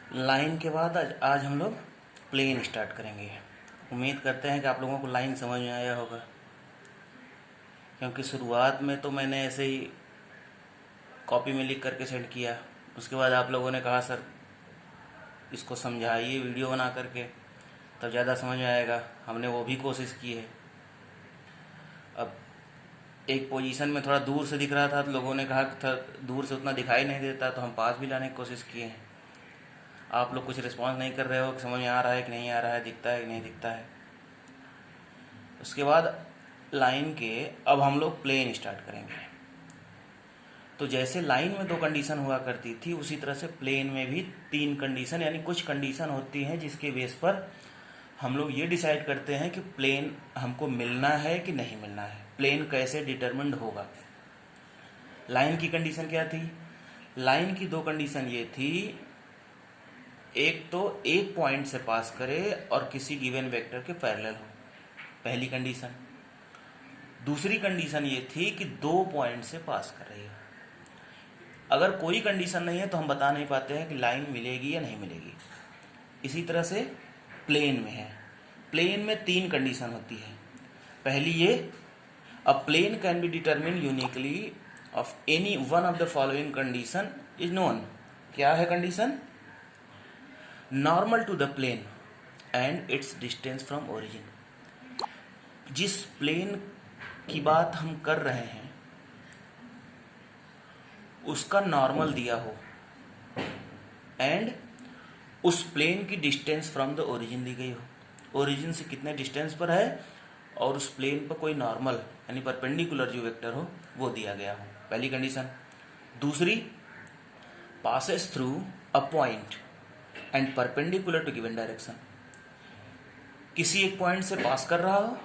Line के बाद आज हम लोग प्लेन स्टार्ट करेंगे। उम्मीद करते हैं कि आप लोगों को लाइन समझ में आया होगा, क्योंकि शुरुआत में तो मैंने ऐसे ही कॉपी में लिख करके सेंड किया। उसके बाद आप लोगों ने कहा सर इसको समझाइए वीडियो बना करके, तब ज़्यादा समझ में आएगा। हमने वो भी कोशिश की है। अब एक पोजीशन में थोड़ा दूर से दिख रहा था तो लोगों ने कहा था दूर से उतना दिखाई नहीं देता, तो हम पास भी लाने की कोशिश किए हैं। आप लोग कुछ रिस्पॉन्स नहीं कर रहे हो कि समझ में आ रहा है कि नहीं आ रहा है, दिखता है कि नहीं दिखता है। उसके बाद लाइन के अब हम लोग प्लेन स्टार्ट करेंगे। तो जैसे लाइन में 2 कंडीशन हुआ करती थी, उसी तरह से प्लेन में भी 3 कंडीशन यानी कुछ कंडीशन होती हैं, जिसके बेस पर हम लोग ये डिसाइड करते हैं कि प्लेन हमको मिलना है कि नहीं मिलना है, प्लेन कैसे डिटरमिन्ड होगा। लाइन की कंडीशन क्या थी? लाइन की 2 कंडीशन ये थी, एक तो एक पॉइंट से पास करे और किसी गिवन वेक्टर के पैरेलल हो, पहली कंडीशन। दूसरी कंडीशन ये थी कि 2 पॉइंट से पास कर रही हो। अगर कोई कंडीशन नहीं है तो हम बता नहीं पाते हैं कि लाइन मिलेगी या नहीं मिलेगी। इसी तरह से प्लेन में है। प्लेन में 3 कंडीशन होती है। पहली ये, a plane can be determine uniquely of any one of the following condition is known. क्या है condition? Normal to the plane and its distance from origin. जिस प्लेन की बात हम कर रहे हैं उसका नॉर्मल दिया हो एंड उस प्लेन की डिस्टेंस फ्रॉम द ओरिजिन दी गई हो। ओरिजिन से कितने डिस्टेंस पर है और उस प्लेन पर कोई नॉर्मल यानी परपेंडिकुलर जो वेक्टर हो वो दिया गया हो, पहली कंडीशन। दूसरी, passes through a point and perpendicular to given direction. किसी एक पॉइंट से पास कर रहा हो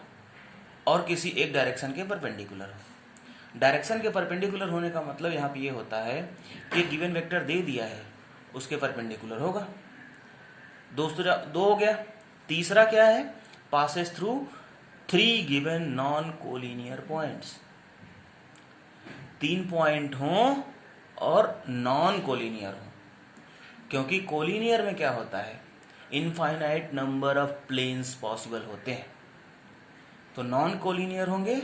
और किसी एक डायरेक्शन के परपेंडिकुलर हो। डायरेक्शन के परपेंडिकुलर होने का मतलब यहाँ पे ये होता है कि एक गिवन वेक्टर दे दिया है, उसके परपेंडिकुलर होगा। दो हो गया। तीसरा क्या है? Passes through 3 given non collinear points. 3 point हों और नॉन कोलिनियर हो, क्योंकि कोलिनियर में क्या होता है, infinite number of planes possible होते हैं। तो नॉन कोलिनियर होंगे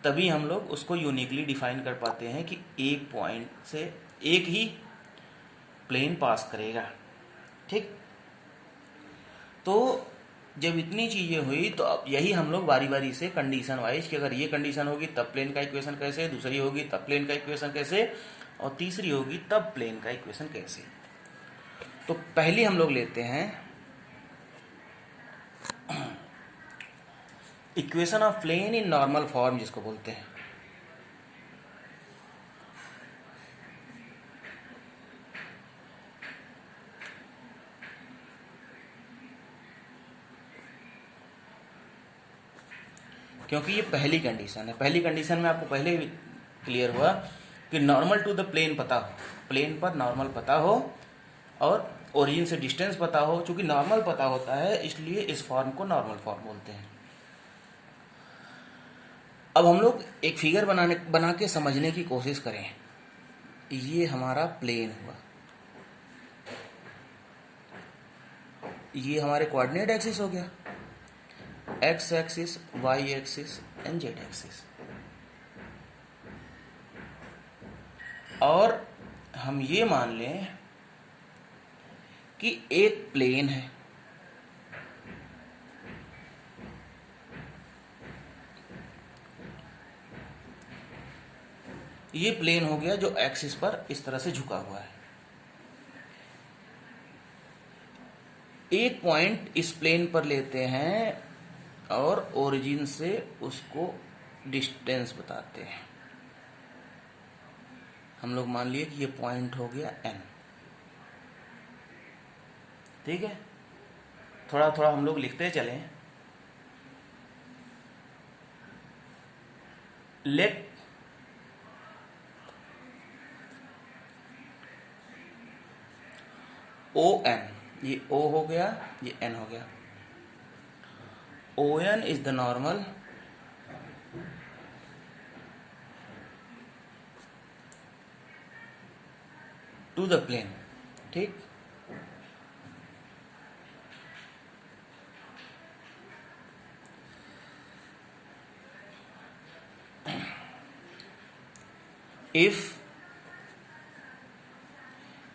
तभी हम लोग उसको यूनिकली डिफाइन कर पाते हैं कि एक पॉइंट से एक ही प्लेन पास करेगा। ठीक, तो जब इतनी चीजें हुई तो अब यही हम लोग बारी बारी से कंडीशन वाइज कि अगर ये कंडीशन होगी तब प्लेन का इक्वेशन कैसे, दूसरी होगी तब प्लेन का इक्वेशन कैसे, और तीसरी होगी तब प्लेन का इक्वेशन कैसे। तो पहली हम लोग लेते हैं equation of plane in normal form, जिसको बोलते हैं। क्योंकि ये पहली कंडीशन है। पहली कंडीशन में आपको पहले ही क्लियर हुआ कि नॉर्मल टू द प्लेन पता हो, प्लेन पर नॉर्मल पता हो और ओरिजिन से डिस्टेंस पता हो। चूंकि नॉर्मल पता होता है इसलिए इस फॉर्म को नॉर्मल फॉर्म बोलते हैं। अब हम लोग एक फिगर बना के समझने की कोशिश करें। ये हमारा प्लेन हुआ, ये हमारे कोऑर्डिनेट एक्सिस हो गया, X axis, Y axis and Z axis. और हम ये मान लें कि एक प्लेन है, ये प्लेन हो गया जो एक्सिस पर इस तरह से झुका हुआ है। एक पॉइंट इस प्लेन पर लेते हैं और ओरिजिन से उसको डिस्टेंस बताते हैं। हम लोग मान लिए कि ये पॉइंट हो गया n। ठीक है, थोड़ा थोड़ा हम लोग लिखते चलें। लेट ओ एन, ये O हो गया, ये N हो गया। ON is the normal to the plane. ठीक, if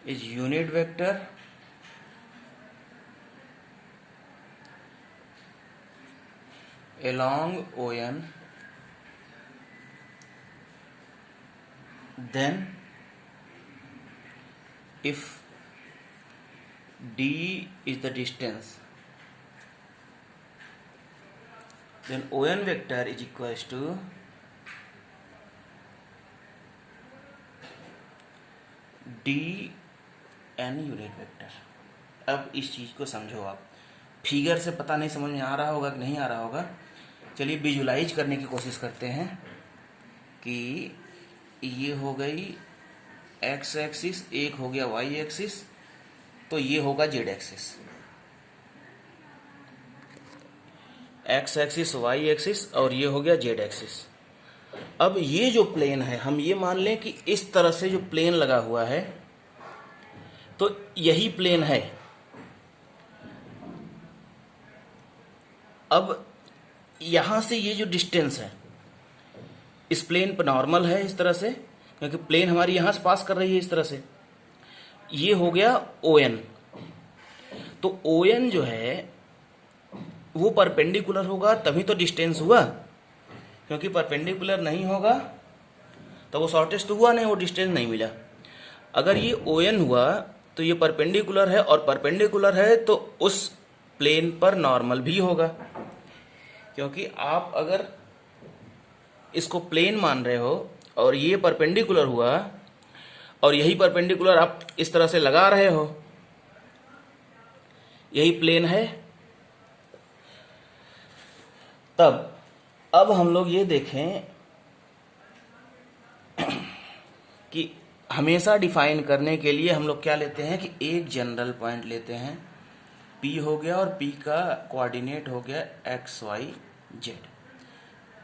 is unit vector along ON, then if d is the distance, then ON vector is equals to D N unit vector. अब इस चीज़ को समझो आप, फिगर से पता नहीं समझ में आ रहा होगा कि नहीं आ रहा होगा। चलिए विजुलाइज करने की कोशिश करते हैं कि ये हो गई एक्स एक्सिस, एक हो गया वाई एक्सिस, तो ये होगा Z axis. X axis, Y axis और ये हो गया जेड एक्सिस। अब ये जो प्लेन है, हम ये मान लें कि इस तरह से जो प्लेन लगा हुआ है तो यही प्लेन है। अब यहां से ये जो डिस्टेंस है इस प्लेन पर नॉर्मल है इस तरह से, क्योंकि प्लेन हमारी यहां से पास कर रही है इस तरह से। ये हो गया ON। तो ON जो है वो परपेंडिकुलर होगा तभी तो डिस्टेंस हुआ, क्योंकि परपेंडिकुलर नहीं होगा तो वो शॉर्टेस्ट तो हुआ नहीं, वो डिस्टेंस नहीं मिला। अगर ये ON हुआ तो ये परपेंडिकुलर है, और परपेंडिकुलर है तो उस प्लेन पर नॉर्मल भी होगा, क्योंकि आप अगर इसको प्लेन मान रहे हो और ये परपेंडिकुलर हुआ और यही परपेंडिकुलर आप इस तरह से लगा रहे हो, यही प्लेन है। तब अब हम लोग ये देखें कि हमेशा डिफाइन करने के लिए हम लोग क्या लेते हैं कि एक जनरल पॉइंट लेते हैं, P हो गया और P का कोऑर्डिनेट हो गया एक्स वाई जेड।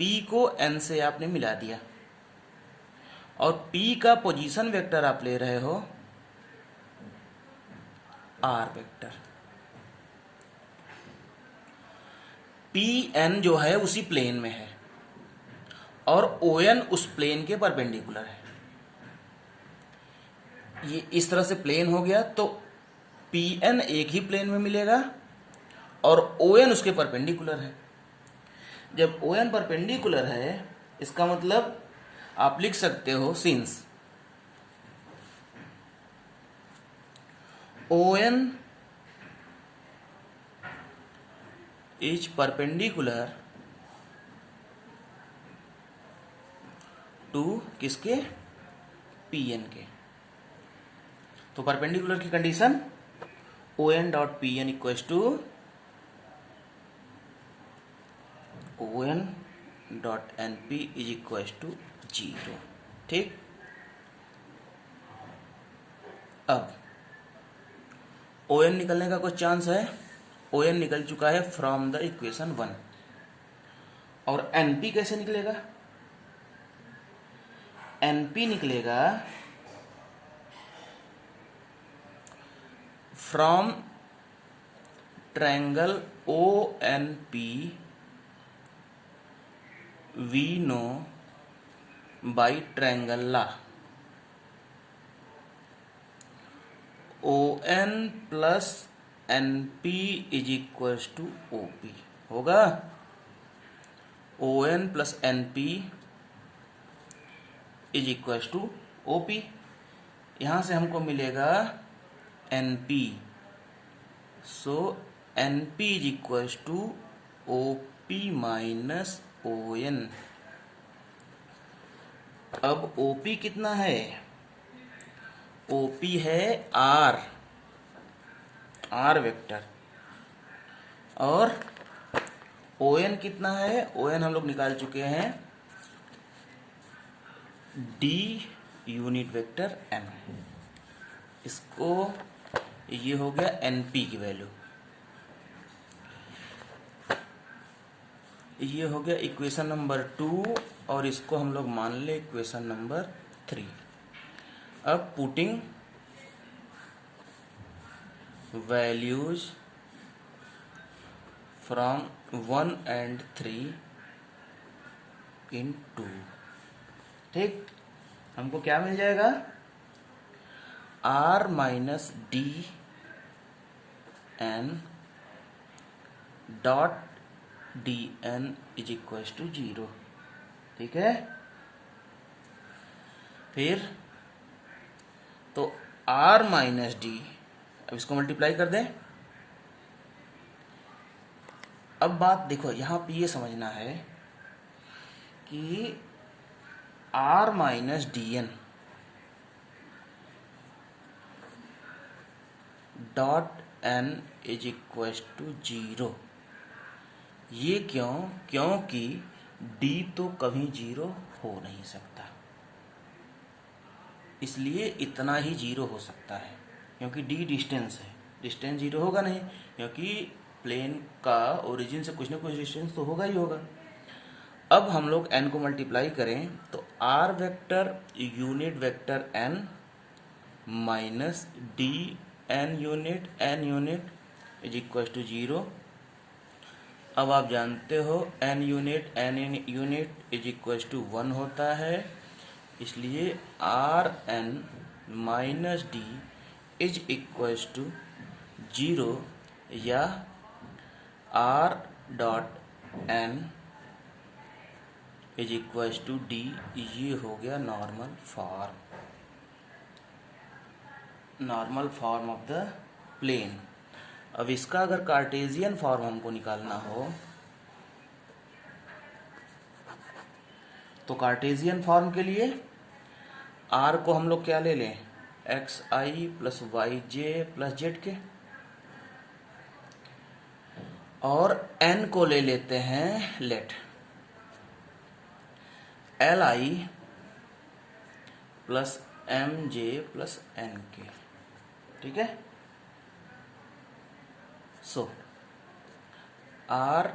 P को N से आपने मिला दिया और P का पोजीशन वेक्टर आप ले रहे हो R वेक्टर। PN जो है उसी प्लेन में है और ON उस प्लेन के परपेंडिकुलर है। ये इस तरह से प्लेन हो गया तो PN एक ही प्लेन में मिलेगा और ON उसके परपेंडिकुलर है। जब ON परपेंडिकुलर है इसका मतलब आप लिख सकते हो since ON is perpendicular to किसके, PN के। तो परपेंडिकुलर की condition ON dot PN equals to ON dot NP is equals to 0। ठीक। अब ON निकलने का कुछ चांस है। ON निकल चुका है फ्रॉम द इक्वेशन 1। और NP कैसे निकलेगा? NP निकलेगा from triangle ONP we know by triangle law। ON plus NP is equals to OP होगा। ON plus NP is equals to OP। यहां से हमको मिलेगा NP, so NP is equals to OP minus ON। अब OP कितना है? OP है R vector, और ON कितना है? ON हम लोग निकाल चुके हैं D यूनिट वेक्टर M। इसको ये हो गया NP की वैल्यू, ये हो गया इक्वेशन नंबर 2 और इसको हम लोग मान ले इक्वेशन नंबर 3। अब putting values from 1 and 3 in 2। ठीक। हमको क्या मिल जाएगा, R minus D N dot D N is equal to 0। ठीक है, फिर तो आर माइनस डी, अब इसको मल्टीप्लाई कर दें। अब बात देखो, यहाँ पे ये समझना है कि R minus D N dot N is equal to 0। ये क्यों? क्योंकि d तो कभी 0 हो नहीं सकता, इसलिए इतना ही 0 हो सकता है, क्योंकि d डिस्टेंस है, डिस्टेंस 0 होगा नहीं, क्योंकि प्लेन का ओरिजिन से कुछ ना कुछ डिस्टेंस तो होगा ही होगा। अब हम लोग n को मल्टीप्लाई करें तो r vector unit vector n minus D n unit is equal to 0। अब आप जानते हो n unit is equal to 1 होता है, इसलिए R N minus D is equal to 0 या R dot N is equal to D. ये हो गया normal form of the plane. अब इसका अगर कार्टेशियन फॉर्म हमको निकालना हो तो कार्टेशियन फॉर्म के लिए r को हम लोग क्या ले लें, X I plus Y J plus Z K, और n को ले लेते हैं let L I plus M J plus N K. ठीक है, so R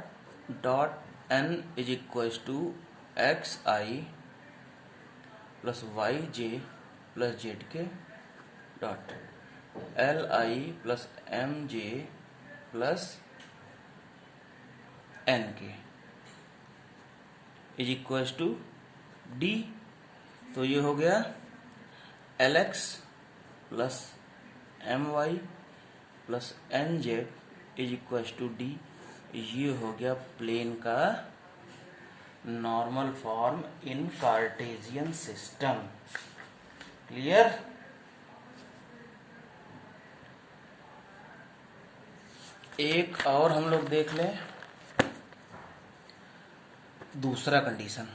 dot N is equal to X I plus Y J plus Z K dot L I plus M J plus N K is equal to D. तो ये हो गया L X plus M Y plus N Z is equal to D. ये हो गया plane का normal form in Cartesian system. Clear? एक और हम लोग देख लें दूसरा कंडीशन,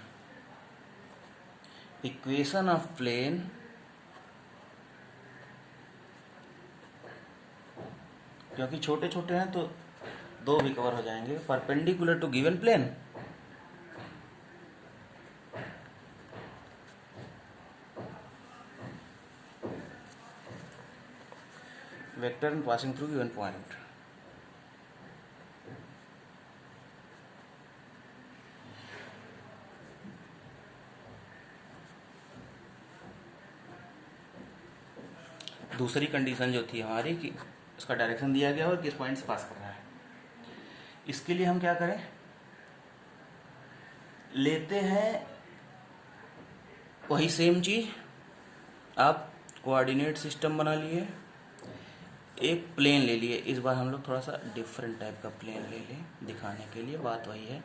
इक्वेशन ऑफ प्लेन क्योंकि छोटे छोटे हैं तो दो भी कवर हो जाएंगे। Perpendicular to given plane vector passing through given point. दूसरी कंडीशन जो थी हमारी कि उसका डायरेक्शन दिया गया और किस पॉइंट से पास कर रहा है, इसके लिए हम क्या करें, लेते हैं वही सेम चीज। आप कोऑर्डिनेट सिस्टम बना लिए, एक प्लेन ले लिए, इस बार हम लोग थोड़ा सा डिफरेंट टाइप का प्लेन ले लें दिखाने के लिए, बात वही है,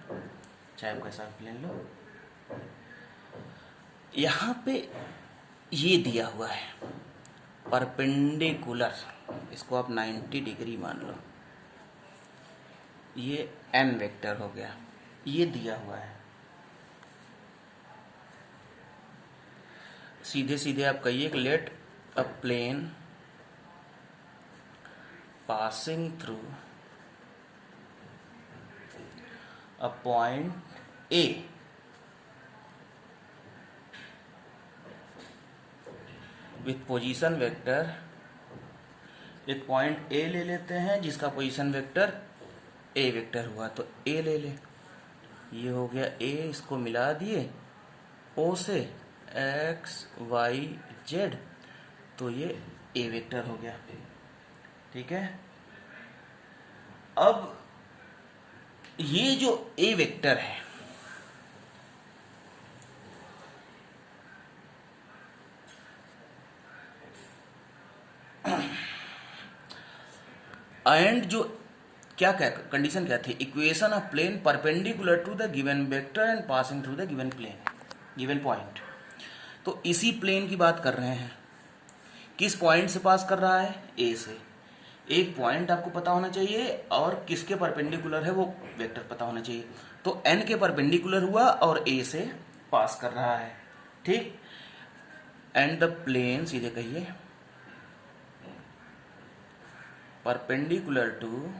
चाहे आप कैसा प्लेन लो। यहाँ पे ये दिया हुआ है परपेंडिकुलर, इसको आप 90 डिग्री मान लो, ये n वेक्टर हो गया, ये दिया हुआ है। सीधे सीधे आप कहिए कि let a plane passing through a point A with position vector, एक पॉइंट A ले लेते हैं जिसका पोजीशन वेक्टर A वेक्टर हुआ, तो A ले ले, ये हो गया A, इसको मिला दिए O से x y z, तो ये A वेक्टर हो गया। ठीक है, अब ये जो A वेक्टर है एंड जो क्या क्या कंडीशन क्या थी, equation of plane perpendicular to the given vector and passing through the given plane given point. तो इसी प्लेन की बात कर रहे हैं, किस पॉइंट से पास कर रहा है, ए से। एक पॉइंट आपको पता होना चाहिए और किसके परपेंडिकुलर है वो वेक्टर पता होना चाहिए। तो एन के परपेंडिकुलर हुआ और ए से पास कर रहा है, ठीक। एंड द प्लेन, सीधे कहिए, परपेंडिकुलर टू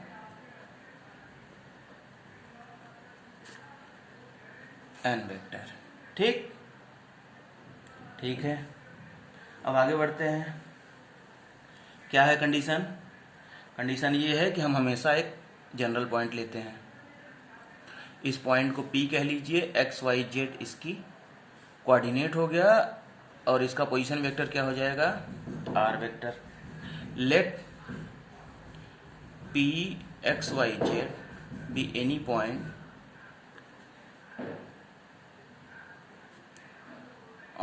एन वेक्टर, ठीक ठीक है। अब आगे बढ़ते हैं। क्या है कंडीशन? कंडीशन ये है कि हम हमेशा एक जनरल पॉइंट लेते हैं। इस पॉइंट को P कह लीजिए, एक्स वाई जेड इसकी कोऑर्डिनेट हो गया और इसका पोजीशन वेक्टर क्या हो जाएगा, R vector. Let P X Y Z be any point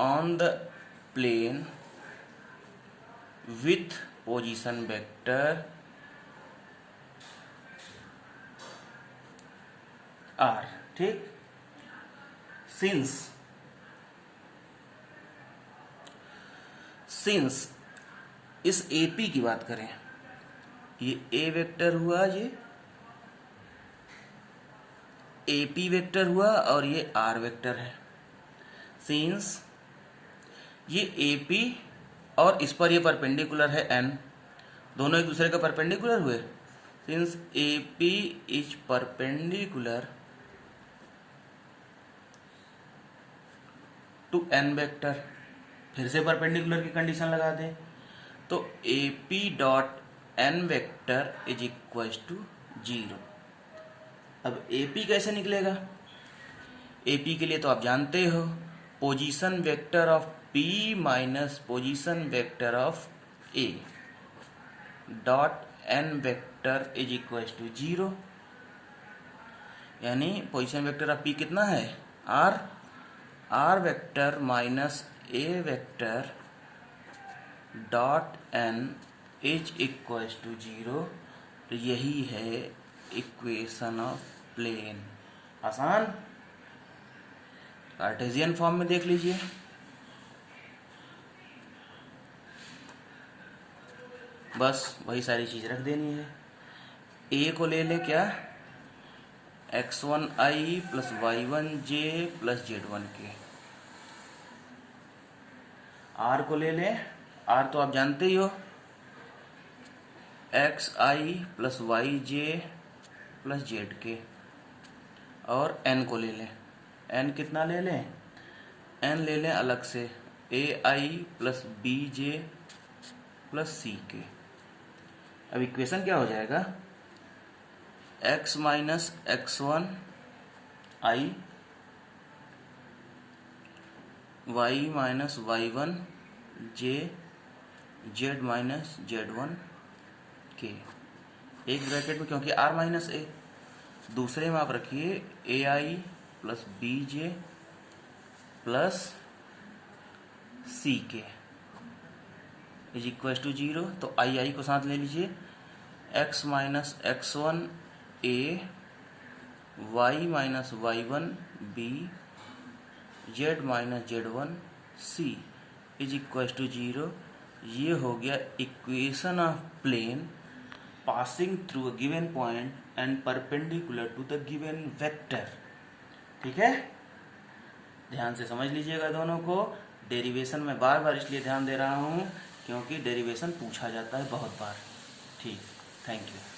on the plane with position vector r, ठीक। सिंस इस AP की बात करें, ये A वेक्टर हुआ, ये AP वेक्टर हुआ और ये R वेक्टर है। सिंस ये AP और इस पर ये परपेंडिकुलर है N, दोनों एक दूसरे के परपेंडिकुलर हुए। Since AP is perpendicular to N vector, फिर से परपेंडिकुलर की कंडीशन लगा दें, तो AP dot N vector is equal to 0। अब AP कैसे निकलेगा? AP के लिए तो आप जानते हो, position vector of P minus position vector of A dot N vector is equal to 0। यानी पोजीशन वेक्टर ऑफ P कितना है, R vector minus A vector dot N is equal to 0। तो यही है इक्वेशन ऑफ प्लेन। आसान, Cartesian form में देख लीजिए। बस वही सारी चीज रख देनी है। ए को ले ले क्या, x1i plus y1j plus z1k। Are को ले ले, आर तो आप जानते ही हो, xi plus yj plus zk। और n को ले लें, n कितना ले लें, n ले लें अलग से, ai plus bj plus ck। अब इक्वेशन क्या हो जाएगा, x minus x1 i y minus y1 j z minus z1 k। एक ब्रैकेट में, क्योंकि r माइनस a, दूसरे में आप रखिए ai plus bj plus ck is equal to 0। तो आई को साथ ले लीजिए, x minus x1 a y minus y1 b z minus z1 c is equal to 0। ये हो गया equation of plane passing through a given point and perpendicular to the given vector. ठीक है, ध्यान से समझ लीजिएगा दोनों को। डेरिवेशन में बार बार इसलिए ध्यान दे रहा हूँ क्योंकि डेरिवेशन पूछा जाता है बहुत बार। ठीक, थैंक यू।